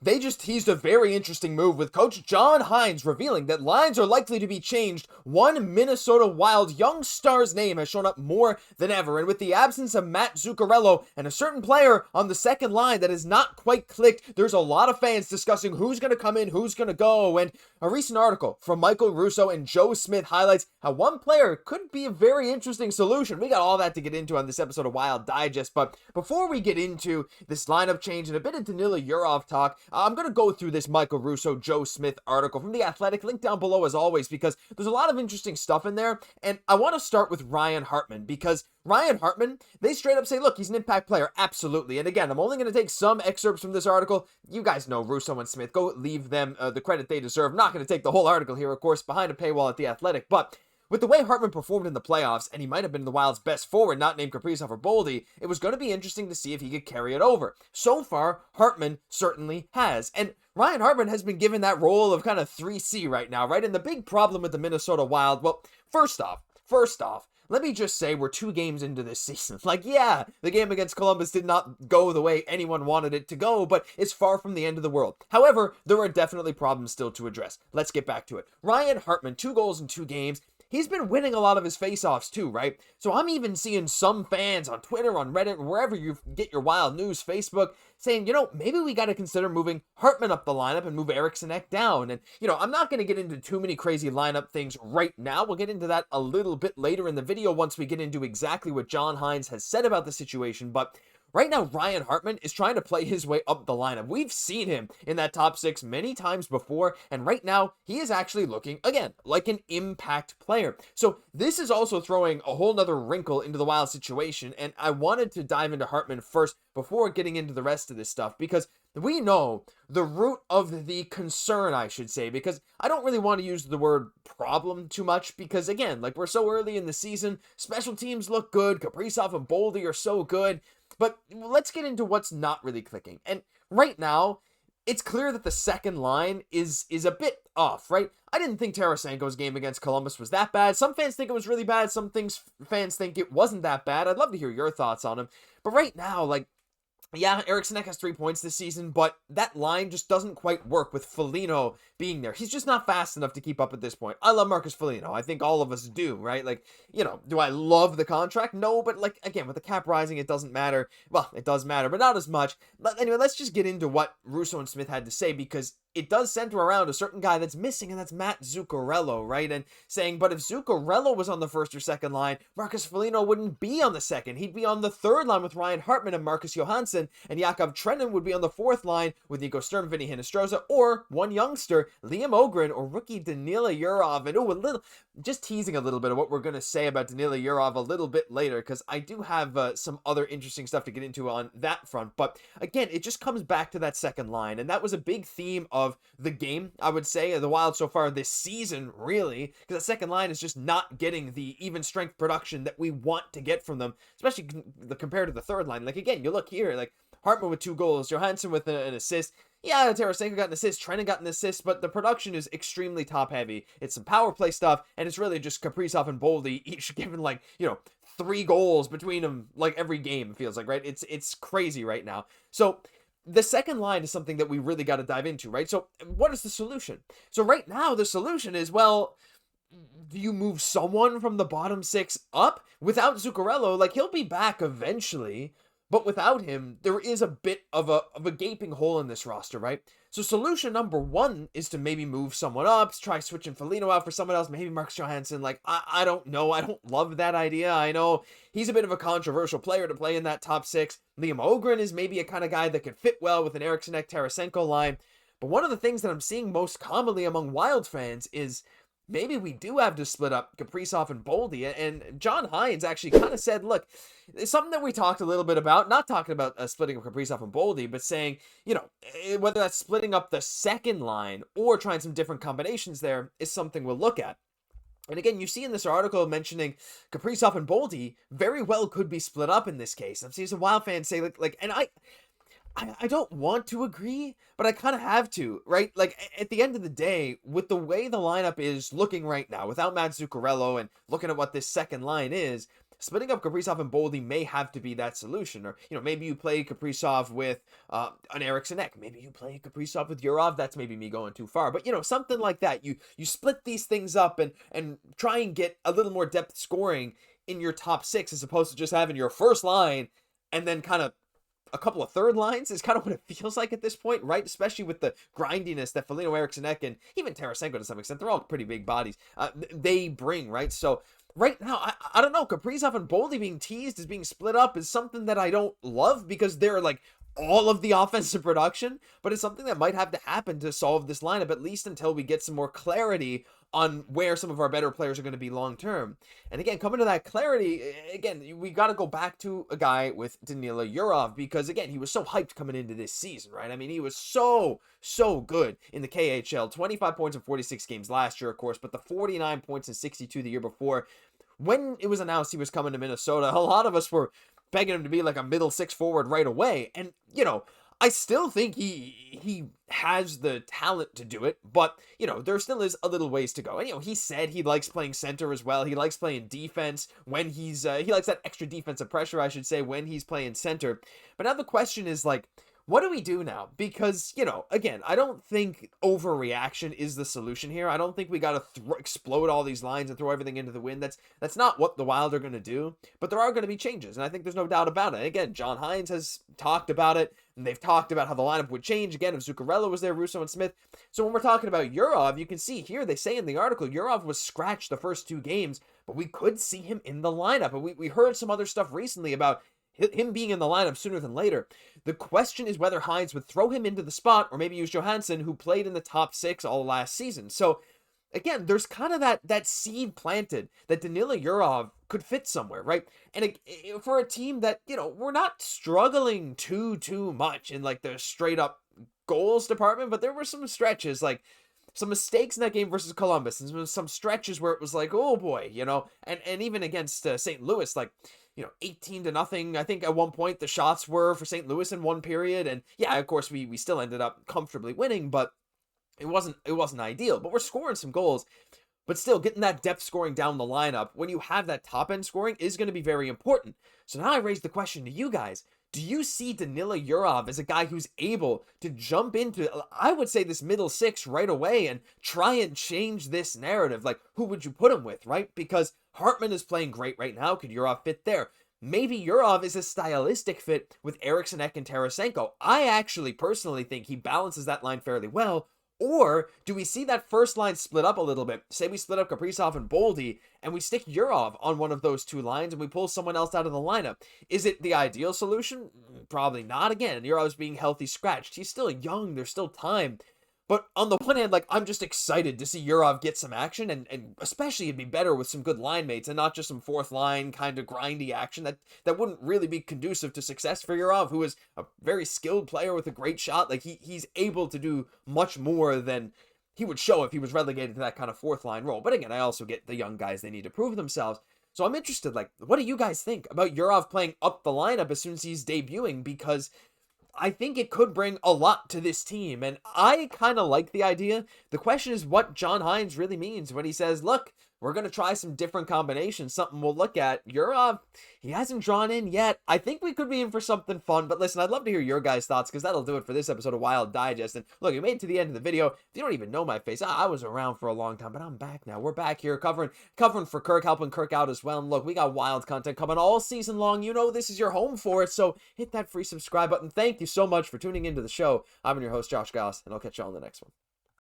They just teased a very interesting move with coach John Hynes revealing that lines are likely to be changed. One Minnesota Wild young star's name has shown up more than ever, and with the absence of Matt Zuccarello and a certain player on the second line that has not quite clicked, there's a lot of fans discussing who's going to come in, who's going to go, and a recent article from Michael Russo and Joe Smith highlights how one player could be a very interesting solution. We got all that to get into on this episode of Wild Digest, but before we get into this lineup change and a bit of Danila Yurov talk, I'm going to go through this Michael Russo, Joe Smith article from The Athletic, link down below as always, because there's a lot of interesting stuff in there, and I want to start with Ryan Hartman, because Ryan Hartman, they straight up say, look, he's an impact player, absolutely, and again, I'm only going to take some excerpts from this article. You guys know Russo and Smith, go leave them the credit they deserve. I'm not going to take the whole article here, of course, behind a paywall at The Athletic, but with the way Hartman performed in the playoffs, and he might have been the Wild's best forward, not named Kaprizov or Boldy, it was going to be interesting to see if he could carry it over. So far, Hartman certainly has. And Ryan Hartman has been given that role of kind of 3C right now, right? And the big problem with the Minnesota Wild, well, first off, let me just say we're 2 games into this season. Like, yeah, the game against Columbus did not go the way anyone wanted it to go, but it's far from the end of the world. However, there are definitely problems still to address. Let's get back to it. Ryan Hartman, 2 goals in 2 games. He's been winning a lot of his faceoffs too, right? So I'm even seeing some fans on Twitter, on Reddit, wherever you get your Wild news, Facebook, saying, maybe we got to consider moving Hartman up the lineup and move Eriksson Ek down. And, I'm not going to get into too many crazy lineup things right now. We'll get into that a little bit later in the video once we get into exactly what John Hynes has said about the situation. But right now, Ryan Hartman is trying to play his way up the lineup. We've seen him in that top 6 many times before, and right now, he is actually looking, again, like an impact player. So this is also throwing a whole nother wrinkle into the Wild situation, and I wanted to dive into Hartman first before getting into the rest of this stuff, because we know the root of the concern, I should say, because I don't really want to use the word problem too much, because again, like we're so early in the season, special teams look good, Kaprizov and Boldy are so good, but let's get into what's not really clicking. And right now, it's clear that the second line is a bit off, right? I didn't think Tarasenko's game against Columbus was that bad. Some fans think it was really bad. Some fans think it wasn't that bad. I'd love to hear your thoughts on him. But right now, yeah, Eriksson Ek has 3 points this season, but that line just doesn't quite work with Foligno being there. He's just not fast enough to keep up at this point. I love Marcus Foligno. I think all of us do, right? Do I love the contract? No, but again, with the cap rising, it doesn't matter. Well, it does matter, but not as much. But anyway, let's just get into what Russo and Smith had to say, because it does center around a certain guy that's missing, and that's Matt Zuccarello, right? And saying, but if Zuccarello was on the first or second line, Marcus Foligno wouldn't be on the second. He'd be on the third line with Ryan Hartman and Marcus Johansson, and Yakov Trenin would be on the fourth line with Nico Sturm, Vinny Hinostroza, or one youngster, Liam Ogren, or rookie Danila Yurov. And just teasing a little bit of what we're going to say about Danila Yurov a little bit later, because I do have some other interesting stuff to get into on that front. But again, it just comes back to that second line, and that was a big theme of the game, I would say, of the Wild so far this season, really, because that second line is just not getting the even strength production that we want to get from them, especially compared to the third line. Again, you look here, Hartman with 2 goals, Johansson with an assist. Yeah, Tarasenko got an assist, Trenin got an assist, but the production is extremely top-heavy. It's some power play stuff, and it's really just Kaprizov and Boldy each given, 3 goals between them, every game, it feels like, right? It's crazy right now. So the second line is something that we really got to dive into, right? So what is the solution? So right now, the solution is, well, do you move someone from the bottom 6 up? Without Zuccarello, he'll be back eventually, but without him, there is a bit of a gaping hole in this roster, right? So solution number 1 is to maybe move someone up, try switching Foligno out for someone else, maybe Marcus Johansson. I don't know. I don't love that idea. I know he's a bit of a controversial player to play in that top 6. Liam Ogren is maybe a kind of guy that could fit well with an Eriksson Ek Tarasenko line. But one of the things that I'm seeing most commonly among Wild fans is maybe we do have to split up Kaprizov and Boldy. And John Hynes actually kind of said, look, it's something that we talked a little bit about, not talking about splitting up Kaprizov and Boldy, but saying, whether that's splitting up the second line or trying some different combinations there is something we'll look at. And again, you see in this article mentioning Kaprizov and Boldy very well could be split up in this case. I'm seeing some Wild fans say, and I don't want to agree, but I kind of have to, right? At the end of the day, with the way the lineup is looking right now, without Matt Zuccarello and looking at what this second line is, splitting up Kaprizov and Boldy may have to be that solution. Or, maybe you play Kaprizov with an Eriksson Ek. Maybe you play Kaprizov with Yurov. That's maybe me going too far. But, something like that. You split these things up and try and get a little more depth scoring in your top six, as opposed to just having your first line and then kind of a couple of third lines is kind of what it feels like at this point, right? Especially with the grindiness that Foligno, Eriksson Ek, and even Tarasenko to some extent, they're all pretty big bodies, they bring, right? So right now, I don't know, Kaprizov and Boldy being teased as being split up is something that I don't love, because they're like all of the offensive production, but it's something that might have to happen to solve this lineup, at least until we get some more clarity on where some of our better players are going to be long term. And again, coming to that clarity, again, we got to go back to a guy with Danila Yurov, because again, he was so hyped coming into this season, right? I mean, he was so good in the KHL. 25 points in 46 games last year, of course, but the 49 points in 62 the year before. When it was announced he was coming to Minnesota, a lot of us were begging him to be like a middle six forward right away. And, I still think he has the talent to do it, but, there still is a little ways to go. And, he said he likes playing center as well. He likes playing defense when he's, he likes that extra defensive pressure, I should say, when he's playing center. But now the question is, like, what do we do now? Because, again, I don't think overreaction is the solution here. I don't think we got to explode all these lines and throw everything into the wind. That's not what the Wild are going to do. But there are going to be changes, and I think there's no doubt about it. And again, John Hynes has talked about it, and they've talked about how the lineup would change, again, if Zuccarello was there, Russo and Smith. So when we're talking about Yurov, you can see here, they say in the article, Yurov was scratched the first two games, but we could see him in the lineup. And we heard some other stuff recently about him being in the lineup sooner than later. The question is whether Hynes would throw him into the spot, or maybe use Johansson, who played in the top six all last season. So again, there's kind of that seed planted that Danila Yurov could fit somewhere, right? And for a team that, we're not struggling too much in like the straight up goals department, but there were some stretches, like some mistakes in that game versus Columbus, and some stretches where it was like, oh boy, and even against St. Louis, like, 18-0. I think at one point the shots were for St. Louis in one period. And yeah, of course we still ended up comfortably winning, but it wasn't ideal. But we're scoring some goals. But still, getting that depth scoring down the lineup when you have that top end scoring is going to be very important. So now I raise the question to you guys. Do you see Danila Yurov as a guy who's able to jump into, I would say, this middle six right away and try and change this narrative? Like, who would you put him with, right? Because Hartman is playing great right now. Could Yurov fit there? Maybe Yurov is a stylistic fit with Eriksson Ek and Tarasenko. I actually personally think he balances that line fairly well. Or do we see that first line split up a little bit? Say we split up Kaprizov and Boldy, and we stick Yurov on one of those two lines, and we pull someone else out of the lineup. Is it the ideal solution? Probably not. Again, Yurov's being healthy scratched. He's still young. There's still time. But on the one hand, like, I'm just excited to see Yurov get some action, and especially it'd be better with some good line mates and not just some fourth line kind of grindy action that wouldn't really be conducive to success for Yurov, who is a very skilled player with a great shot. Like, he's able to do much more than he would show if he was relegated to that kind of fourth line role. But again, I also get the young guys, they need to prove themselves. So I'm interested, like, what do you guys think about Yurov playing up the lineup as soon as he's debuting? Because I think it could bring a lot to this team, and I kind of like the idea. The question is what John Hynes really means when he says, look, we're going to try some different combinations, something we'll look at. Yurov, he hasn't drawn in yet. I think we could be in for something fun, but listen, I'd love to hear your guys' thoughts, because that'll do it for this episode of Wild Digest. And look, you made it to the end of the video. If you don't even know my face, I was around for a long time, but I'm back now. We're back here covering for Kirk, helping Kirk out as well. And look, we got Wild content coming all season long. You know this is your home for it, so hit that free subscribe button. Thank you so much for tuning into the show. I'm your host, Josh Gosse, and I'll catch you on the next one.